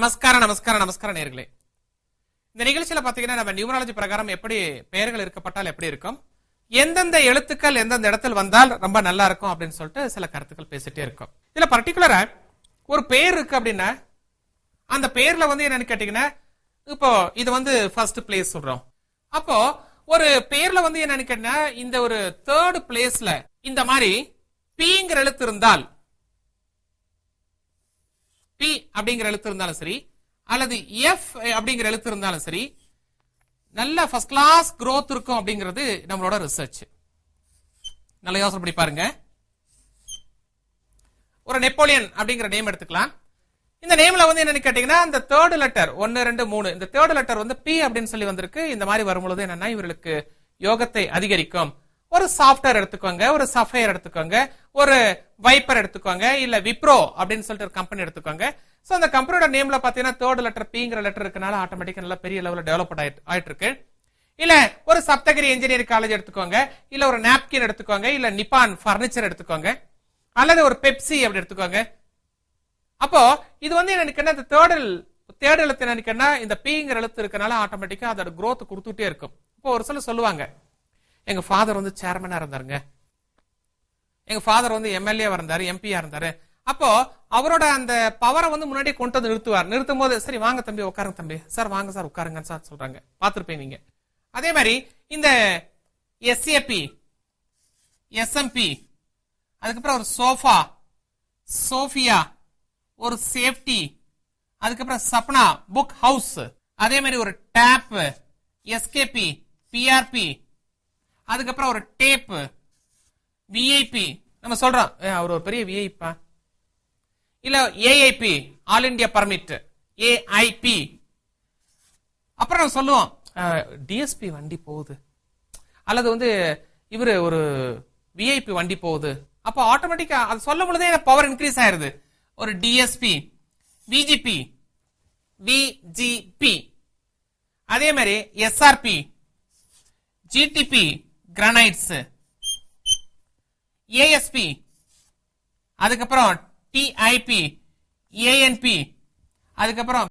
நமஸ்காரம் நேயர்களே. இந்த நிகழ்ச்சியில பாத்தீங்கன்னா நம்ம நியூமராலஜி பிரகாரம் எப்படி பெயர்கள் இருக்கப்பட்டால் எப்படி இருக்கும், எந்தெந்த எழுத்துக்கள் எந்தெந்த இடத்தில் வந்தால் ரொம்ப நல்லா இருக்கும் அப்படின்னு சொல்லிட்டு சில கருத்துக்கள் பேசிட்டே இருக்கும். இதுல பர்டிகுலரா ஒரு பெயர் இருக்கு அப்படின்னா அந்த பெயர்ல வந்து என்னன்னு கேட்டீங்கன்னா, இப்போ இது வந்து ஃபர்ஸ்ட் பிளேஸ் சொல்றோம். அப்போ ஒரு பெயர்ல வந்து என்னன்னு கேட்டீங்கன்னா, இந்த ஒரு தேர்ட் பிளேஸ்ல இந்த மாதிரி பிங்கிற எழுத்து இருந்தால், பி அப்படிங்கிற எழுத்து இருந்தாலும் சரி அல்லது எஃப் அப்படிங்கிற எழுத்து இருந்தாலும் சரி, நல்ல ஃபர்ஸ்ட் கிளாஸ் growth இருக்கும் அப்படிங்கிறது நம்மளோட ரிசர்ச். நல்ல யோசனை பண்ணி பாருங்க. ஒரு நெப்போலியன் அப்படிங்கிற நேம் எடுத்துக்கலாம். இந்த நேம்ல வந்து என்னன்னு கேட்டீங்கன்னா, இந்த தேர்ட் லெட்டர் 1 2 3 இந்த தேர்ட் லெட்டர் வந்து பி அப்படின்னு சொல்லி வந்திருக்கு. இந்த மாதிரி வரும்பொழுது என்னன்னா இவர்களுக்கு யோகத்தை அதிகரிக்கும். ஒரு சாஃப்ட்வேர் எடுத்துக்கோங்க, ஒரு சஃபயர் எடுத்துக்கோங்க, ஒரு வைப்பர் எடுத்துக்கோங்க, இல்ல விப்ரோ அப்படின்னு சொல்லிட்டு ஒரு கம்பெனி எடுத்துக்கோங்க. சோ அந்த கம்பெனியோட நேம்ல பாத்தீங்கன்னா தேர்ட் லெட்டர் பிங்கிற லெட்டர் இருக்கனால ஆட்டோமேட்டிக்கா நல்லா பெரிய லெவல்ல டெவலப் ஆயிட்டு இருக்கு. இல்ல ஒரு சப்தகிரி இன்ஜினியரிங் காலேஜ் எடுத்துக்கோங்க, இல்ல ஒரு நாப்கின் எடுத்துக்கோங்க, இல்ல நிப்பான் பர்னிச்சர் எடுத்துக்கோங்க, அல்லது ஒரு பெப்சி அப்படி எடுத்துக்கோங்க. அப்போ இது வந்து எனக்கு இந்த தேர்ட் எழுத்து என்னன்னா இந்த பிங்கிற எழுத்து இருக்கனால ஆட்டோமேட்டிக்கா அதோட growth கொடுத்துட்டே இருக்கும். இப்போ ஒரு சில சொல்லுவாங்க, எங்க ஃபாதர் வந்து சேர்மனா இருந்தாருங்க, எங்க ஃபாதர் வந்து எம்எல்ஏ இருந்தாரு, எம்பியா இருந்தாரு. அப்போ அவரோட அந்த பவரை வந்து முன்னாடி கொண்டு வந்து நிறுத்தும் போது, சரி வாங்க தம்பி உட்காருங்க தம்பி, சார் வாங்க சார் உட்காருங்க சார் சொல்றாங்க. பாத்துருப்பீங்க நீங்க. அதே மாதிரி இந்த எஸ்ஏபி, எஸ்எம்பி, அதுக்கப்புறம் ஒரு சோஃபா, சோஃபியா, ஒரு சேஃப்டி, அதுக்கப்புறம் சப்னா புக் ஹவுஸ், அதே மாதிரி ஒரு டேப், எஸ்கேபி, பிஆர்பி, அதுக்கப்புறம் ஒரு டேப், விஐபி. நம்ம சொல்றோம் அவர் ஒரு பெரிய விஐபி, இல்ல AIP, all India permit, AIP. அப்புறம் நம்ம சொல்லுவோம் டிஎஸ்பி வண்டி போகுது, அல்லது வந்து இவரு ஒரு விஐபி வண்டி போகுது. அப்போ ஆட்டோமேட்டிக்கா அது சொல்லும் பொழுதே பவர் இன்க்ரீஸ் ஆயிருது. ஒரு டிஎஸ்பி, விஜிபி, விஜிபி, அதே மாதிரி எஸ்ஆர்பி, ஜிடிபி கிரானைட்ஸ், ஏஎஸ்பி, அதுக்கப்புறம் டிஐபி, ஏஎன்பி, அதுக்கப்புறம்